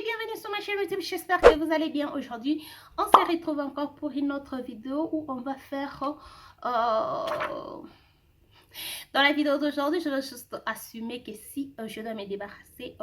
bienvenue sur ma chaîne YouTube, j'espère que vous allez bien. Aujourd'hui, on se retrouve encore pour une autre vidéo où on va faire... Dans la vidéo d'aujourd'hui, je vais juste assumer que si je dois me débarrasser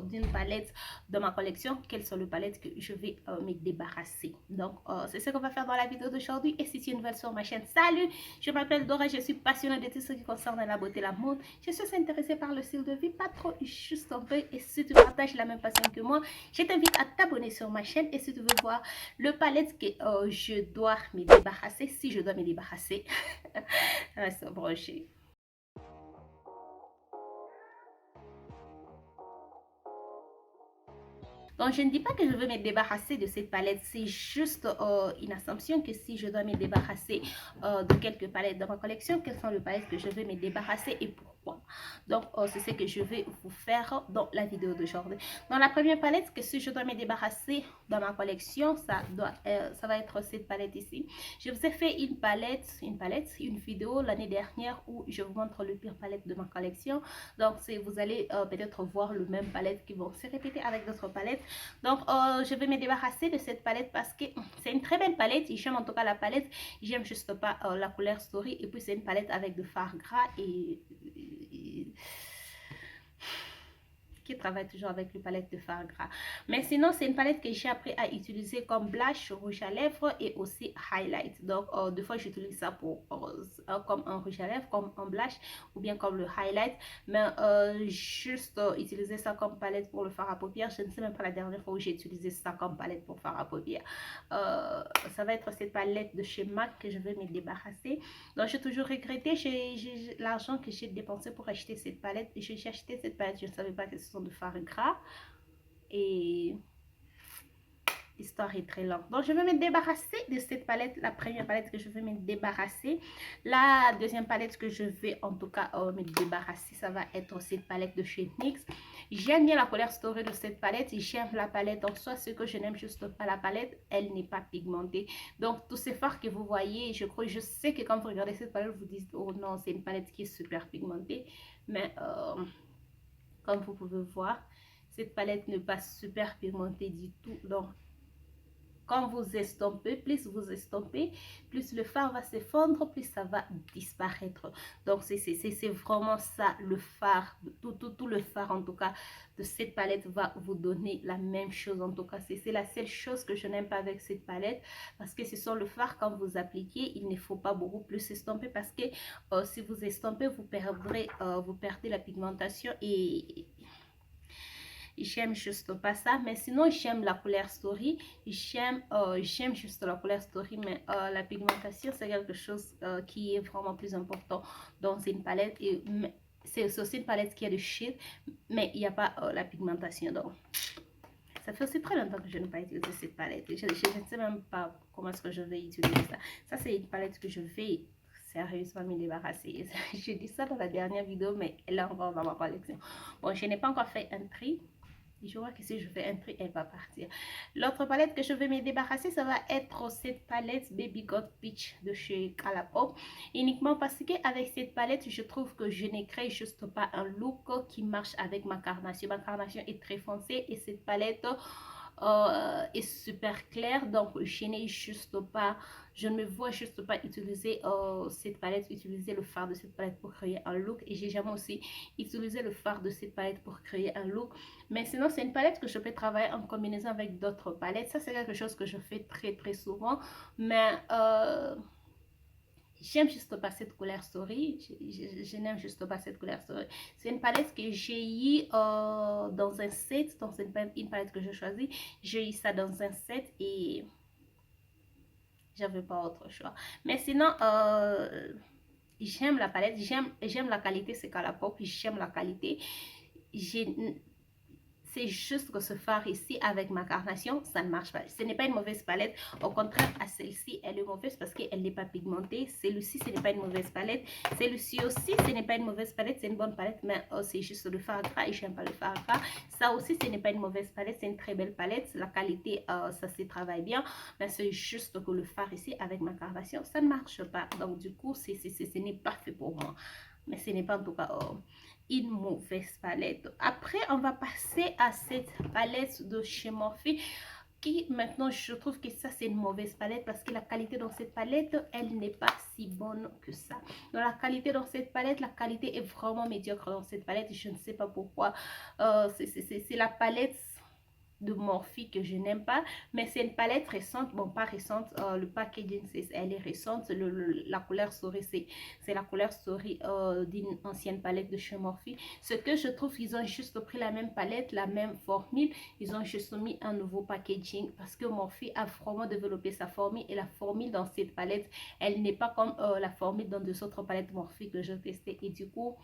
d'une palette de ma collection, quelle sont les palettes que je vais me débarrasser. Donc, c'est ce qu'on va faire dans la vidéo d'aujourd'hui. Et si tu es nouvelle sur ma chaîne, salut! Je m'appelle Dora, je suis passionnée de tout ce qui concerne la beauté et la mode. Je suis intéressée par le style de vie, pas trop, juste un peu. Et si tu partages la même passion que moi, je t'invite à t'abonner sur ma chaîne. Et si tu veux voir le palette que je dois me débarrasser, si je dois me débarrasser, reste branché. Donc, je ne dis pas que je veux me débarrasser de cette palette, c'est juste une assumption que si je dois me débarrasser de quelques palettes dans ma collection, quelles sont les palettes que je veux me débarrasser et pourquoi. Donc, c'est ce que je vais vous faire dans la vidéo d'aujourd'hui. Dans la première palette, que si je dois me débarrasser dans ma collection, ça va être cette palette ici. Je vous ai fait une vidéo l'année dernière où je vous montre le pire palette de ma collection. Donc, vous allez peut-être voir le même palette qui vont se répéter avec d'autres palettes. Donc, je vais me débarrasser de cette palette parce que c'est une très belle palette. J'aime en tout cas la palette. J'aime juste pas la couleur Story. Et puis, c'est une palette avec de fard gras et qui travaille toujours avec les palettes de fard gras. Mais sinon, c'est une palette que j'ai appris à utiliser comme blush, rouge à lèvres et aussi highlight. Donc, des fois, j'utilise ça pour comme un rouge à lèvres, comme un blush ou bien comme le highlight. Mais juste utiliser ça comme palette pour le fard à paupières, je ne sais même pas la dernière fois où j'ai utilisé ça comme palette pour fard à paupières. Ça va être cette palette de chez MAC que je vais me débarrasser. Donc, j'ai toujours regretté l'argent que j'ai dépensé pour acheter cette palette. J'ai acheté cette palette, je ne savais pas que ce sont de fard gras et l'histoire est très longue. Donc, je vais me débarrasser de cette palette, la première palette que je vais me débarrasser. La deuxième palette que je vais en tout cas me débarrasser, ça va être cette palette de chez NYX. J'aime bien la couleur Story de cette palette et j'aime la palette en soi. Ce que je n'aime juste pas la palette, elle n'est pas pigmentée. Donc, tous ces fards que vous voyez, je sais que quand vous regardez cette palette, vous dites, oh non, c'est une palette qui est super pigmentée. Mais comme vous pouvez voir, cette palette n'est pas super pigmentée du tout. Donc, quand vous estompez, plus vous estompez, plus le fard va se fondre, plus ça va disparaître. Donc, c'est vraiment ça, le fard, tout le fard en tout cas de cette palette va vous donner la même chose. En tout cas, c'est la seule chose que je n'aime pas avec cette palette, parce que ce sont le fard, quand vous appliquez, il ne faut pas beaucoup plus estomper, parce que si vous estompez, vous perdez la pigmentation et j'aime juste pas ça. Mais sinon, j'aime la couleur Story, j'aime juste la couleur Story, mais la pigmentation, c'est quelque chose qui est vraiment plus important dans une palette. Et c'est aussi une palette qui a de shade, mais il n'y a pas la pigmentation. Donc, ça fait aussi très longtemps que je n'ai pas utilisé cette palette. Je ne sais même pas comment est-ce que je vais utiliser ça. Ça, c'est une palette que je vais sérieusement me débarrasser. J'ai dit ça dans la dernière vidéo, mais elle est encore dans ma collection. Bon, je n'ai pas encore fait un tri. Je vois que si je fais un tri, elle va partir. L'autre palette que je vais me débarrasser, ça va être cette palette Baby Got Peach de chez Colourpop. Uniquement parce qu'avec cette palette, je trouve que je ne crée juste pas un look qui marche avec ma carnation. Ma carnation est très foncée et cette palette est super claire, donc je ne me vois juste pas utiliser cette palette, utiliser le fard de cette palette pour créer un look. Et j'ai jamais aussi utilisé le fard de cette palette pour créer un look. Mais sinon, c'est une palette que je peux travailler en combinaison avec d'autres palettes. Ça, c'est quelque chose que je fais très souvent, mais j'aime juste pas cette couleur Story. Je n'aime juste pas cette couleur Story. C'est une palette que j'ai eu dans un set, dans une palette que je choisis. J'ai eu ça dans un set et j'avais pas autre choix. Mais sinon, j'aime la palette, j'aime la qualité, c'est Colourpop, j'aime la qualité. C'est juste que ce fard ici avec ma carnation, ça ne marche pas. Ce n'est pas une mauvaise palette. Au contraire, à celle-ci, elle est mauvaise parce qu'elle n'est pas pigmentée. Celle-ci, ce n'est pas une mauvaise palette. Celle-ci aussi, ce n'est pas une mauvaise palette. C'est une bonne palette, mais c'est juste le fard gras et je n'aime pas le fard gras. Ça aussi, ce n'est pas une mauvaise palette. C'est une très belle palette. La qualité, ça se travaille bien. Mais c'est juste que le fard ici avec ma carnation, ça ne marche pas. Donc, du coup, ce n'est pas fait pour moi. Mais ce n'est pas en tout cas une mauvaise palette. Après, on va passer à cette palette de chez Morphe qui maintenant je trouve que ça c'est une mauvaise palette parce que la qualité dans cette palette elle n'est pas si bonne que ça. Dans la qualité dans cette palette, la qualité est vraiment médiocre dans cette palette, je ne sais pas pourquoi. C'est la palette de Morphe que je n'aime pas, mais c'est une palette récente, bon pas récente, le packaging elle est récente, la couleur souris c'est la couleur souris d'une ancienne palette de chez Morphe. Ce que je trouve, ils ont juste pris la même palette, la même formule, ils ont juste mis un nouveau packaging parce que Morphe a vraiment développé sa formule et la formule dans cette palette elle n'est pas comme la formule dans deux autres palettes Morphe que j'ai testé et du coup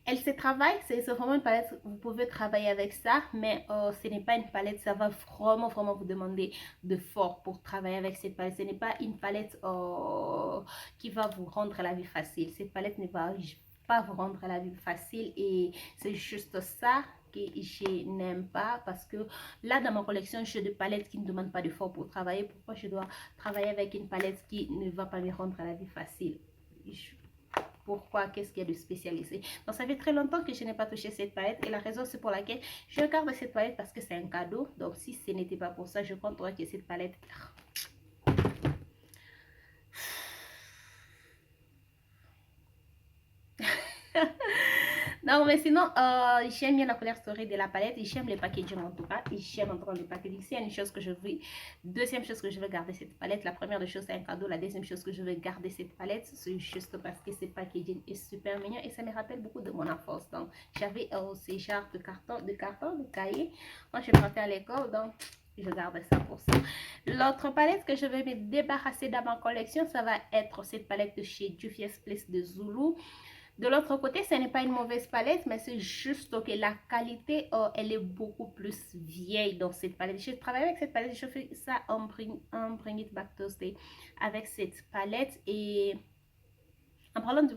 elle se travaille, c'est vraiment une palette, vous pouvez travailler avec ça, mais ce n'est pas une palette, ça va vraiment vous demander de fort pour travailler avec cette palette. Ce n'est pas une palette qui va vous rendre la vie facile. Cette palette ne va pas vous rendre la vie facile et c'est juste ça que je n'aime pas parce que là dans ma collection j'ai des palettes qui ne demandent pas d'effort pour travailler. Pourquoi je dois travailler avec une palette qui ne va pas me rendre la vie facile? Pourquoi? Qu'est-ce qu'il y a de spécialisé? Donc ça fait très longtemps que je n'ai pas touché cette palette et la raison c'est pour laquelle je garde cette palette parce que c'est un cadeau. Donc si ce n'était pas pour ça, je compterais que cette palette... Non, mais sinon, j'aime bien la couleur storée de la palette et j'aime les packaging en tout cas. Et j'aime encore le packaging. C'est une chose que je veux. Deuxième chose que je veux garder cette palette. La première des choses, c'est un cadeau. La deuxième chose que je veux garder cette palette, c'est juste parce que ce packaging est super mignon et ça me rappelle beaucoup de mon enfance. Donc, j'avais ces genres de carton, de cahiers quand je partais à l'école. Donc, je garde ça pour ça. L'autre palette que je vais me débarrasser dans ma collection, ça va être cette palette de chez Juvia's Place de Zulu. De l'autre côté, ce n'est pas une mauvaise palette, mais c'est juste que la qualité, elle est beaucoup plus vieille dans cette palette. Je travaille avec cette palette, je fais ça en Bring It Back Thursday avec cette palette et... En parlant de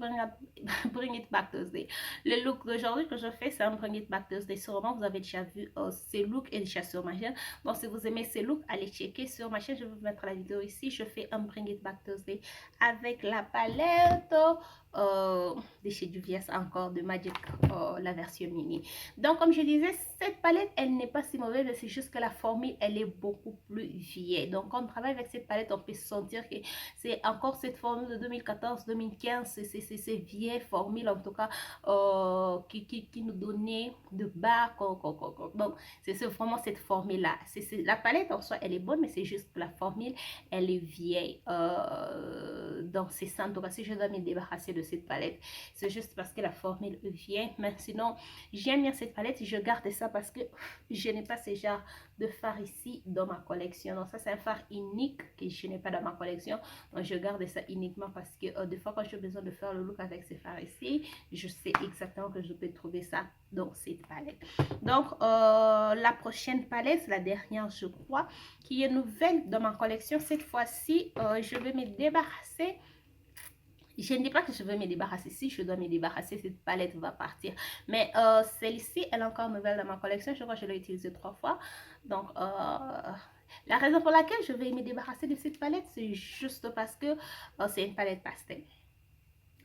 Bring It Back Thursday, le look d'aujourd'hui que je fais, c'est un Bring It Back Thursday. Sûrement, vous avez déjà vu ces looks et déjà sur ma chaîne. Donc, si vous aimez ces looks, allez checker sur ma chaîne. Je vais vous mettre la vidéo ici. Je fais un Bring It Back Thursday avec la palette de chez Juvia's, encore de Magic, la version mini. Donc, comme je disais, cette palette, elle n'est pas si mauvaise, mais c'est juste que la formule, elle est beaucoup plus vieille. Donc, quand on travaille avec cette palette, on peut sentir que c'est encore cette formule de 2014-2015. C'est vieille formule en tout cas qui nous donnait de bas. Donc c'est vraiment cette formule là. La palette en soi elle est bonne, mais c'est juste que la formule elle est vieille. Donc c'est ça en tout cas. Si je dois me débarrasser de cette palette, c'est juste parce que la formule est vieille. Mais sinon j'aime bien cette palette et je garde ça parce que je n'ai pas ce genre de fard ici dans ma collection. Donc ça c'est un fard unique que je n'ai pas dans ma collection. Donc je garde ça uniquement parce que des fois quand j'ai besoin de faire le look avec ces fards ici, je sais exactement que je peux trouver ça dans cette palette. Donc la prochaine palette, la dernière je crois, qui est nouvelle dans ma collection, cette fois-ci je vais me débarrasser. Je ne dis pas que je veux me débarrasser. Si je dois me débarrasser, cette palette va partir. Mais celle-ci, elle est encore nouvelle dans ma collection. Je crois que je l'ai utilisée 3 fois. Donc, la raison pour laquelle je vais me débarrasser de cette palette, c'est juste parce que c'est une palette pastel.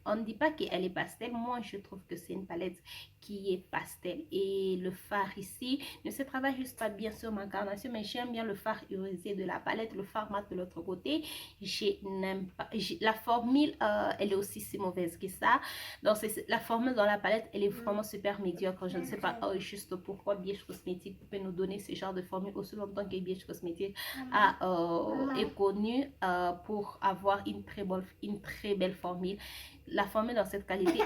On ne dit pas qu'elle est pastel. Moi, je trouve que c'est une palette qui est pastel. Et le fard ici ne se travaille juste pas bien sur ma carnation, mais j'aime bien le fard irisé de la palette. Le fard mat de l'autre côté, je n'aime pas. La formule, elle est aussi si mauvaise que ça. Donc, la formule dans la palette, elle est vraiment super médiocre. Je ne sais pas juste pourquoi Biège Cosmétique peut nous donner ce genre de formule aussi longtemps que Biège Cosmétique est connu pour avoir une très belle formule. La formule dans cette qualité,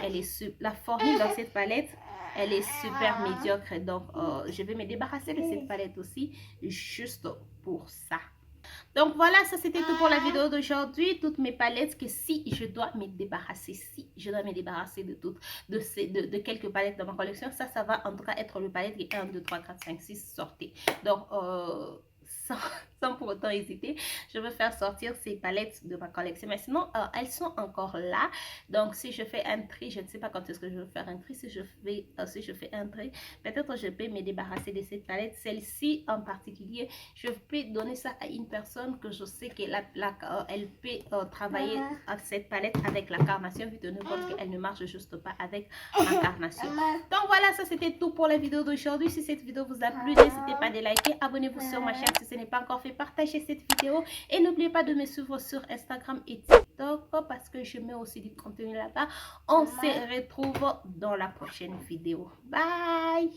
la formule dans cette palette, elle est super médiocre. Donc, je vais me débarrasser de cette palette aussi, juste pour ça. Donc, voilà, ça c'était tout pour la vidéo d'aujourd'hui. Toutes mes palettes que si je dois me débarrasser, de quelques palettes dans ma collection, ça va en tout cas être le palette qui est 1, 2, 3, 4, 5, 6 sorties. Donc, sans pour autant hésiter, je veux faire sortir ces palettes de ma collection. Mais sinon, elles sont encore là. Donc, si je fais un tri, je ne sais pas quand est-ce que je vais faire un tri. Si je fais un tri, peut-être je peux me débarrasser de cette palette. Celle-ci en particulier, je peux donner ça à une personne que je sais qu'elle elle peut travailler avec cette palette avec la carnation, vu de compte qu'elle ne marche juste pas avec ma carnation. Donc voilà, ça c'était tout pour la vidéo d'aujourd'hui. Si cette vidéo vous a plu, n'hésitez pas à liker, abonnez-vous sur ma chaîne si ce n'est pas encore fait, partagez cette vidéo et n'oubliez pas de me suivre sur Instagram et TikTok parce que je mets aussi du contenu là-bas. On se retrouve dans la prochaine vidéo. Bye!